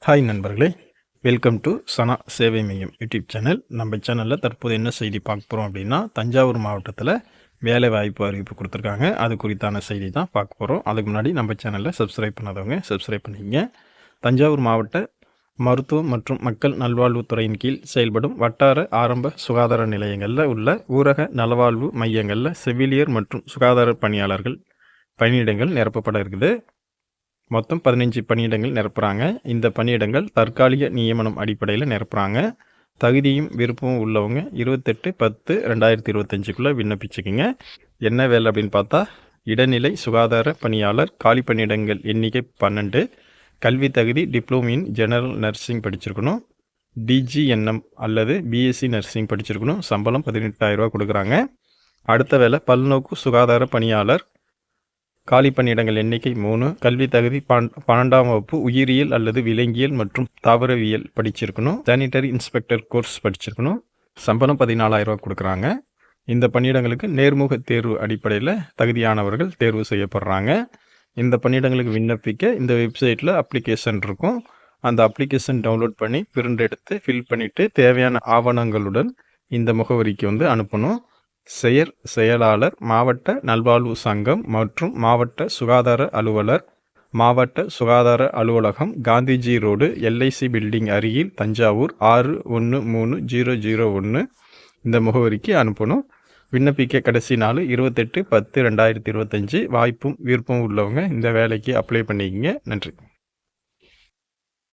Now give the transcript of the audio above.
Hi நண்பர்களே, welcome to சனா சேவை மையம் யூடியூப் சேனல். நம்ம சேனலில் தற்போது என்ன செய்தி பார்க்க போகிறோம் அப்படின்னா, தஞ்சாவூர் மாவட்டத்தில் வேலை வாய்ப்பு அறிவிப்பு கொடுத்துருக்காங்க. அது குறித்தான செய்தி தான் பார்க்க போகிறோம். அதுக்கு முன்னாடி நம்ம சேனலில் சப்ஸ்கிரைப் பண்ணாதவங்க சப்ஸ்கிரைப் பண்ணிக்கங்க. தஞ்சாவூர் மாவட்ட மருத்துவம் மற்றும் மக்கள் நல்வாழ்வுத்துறையின் கீழ் செயல்படும் வட்டார ஆரம்ப சுகாதார நிலையங்களில் உள்ள ஊரக நலவாழ்வு மையங்களில் செவிலியர் மற்றும் சுகாதார பணியாளர்கள் பணியிடங்கள் நிரப்பப்பட இருக்குது. மொத்தம் 15 பணியிடங்கள் நிரப்புகிறாங்க. இந்த பணியிடங்கள் தற்காலிக நியமனம் அடிப்படையில் நிரப்புகிறாங்க. தகுதியும் விருப்பமும் உள்ளவங்க 28/10/2025க்குள்ளே விண்ணப்பிச்சுக்கிங்க. என்ன வேலை அப்படின்னு பார்த்தா, இடைநிலை சுகாதார பணியாளர், காலி பணியிடங்கள் எண்ணிக்கை 12, கல்வி தகுதி டிப்ளமோ இன் ஜெனரல் நர்சிங் படிச்சிருக்கணும், டிஜிஎன்எம் அல்லது பிஎஸ்சி நர்சிங் படிச்சிருக்கணும். சம்பளம் 18,000 ரூபா கொடுக்குறாங்க. அடுத்த வேலை பல்நோக்கு சுகாதார பணியாளர், காலி பணியிடங்கள் எண்ணிக்கை 3, கல்வி தகுதி 12ஆம் வகுப்பு உயிரியல் அல்லது விலங்கியல் மற்றும் தாவரவியல் படிச்சிருக்கணும். சானிட்டரி இன்ஸ்பெக்டர் கோர்ஸ் படிச்சிருக்கணும். சம்பளம் 14,000 ரூபா கொடுக்குறாங்க. இந்த பணியிடங்களுக்கு நேர்முக தேர்வு அடிப்படையில் தகுதியானவர்கள் தேர்வு செய்யப்படுறாங்க. இந்த பணியிடங்களுக்கு விண்ணப்பிக்க இந்த வெப்சைட்டில் அப்ளிகேஷன் இருக்கும். அந்த அப்ளிகேஷன் டவுன்லோட் பண்ணி பிரிண்ட் எடுத்து ஃபில் பண்ணிவிட்டு தேவையான ஆவணங்களுடன் இந்த முகவரிக்கு அனுப்பணும். செயலாளர், மாவட்ட நல்வாழ்வு சங்கம் மற்றும் மாவட்ட சுகாதார அலுவலர், மாவட்ட சுகாதார அலுவலகம், காந்திஜி ரோடு, LIC பில்டிங் அருகில், தஞ்சாவூர் 613001 இந்த முகவரிக்கு அனுப்பணும். விண்ணப்பிக்க கடைசி நாள் 28/10/2025. வாய்ப்பும் விருப்பமும் உள்ளவங்க இந்த வேலைக்கு அப்ளை பண்ணிக்கங்க. நன்றி.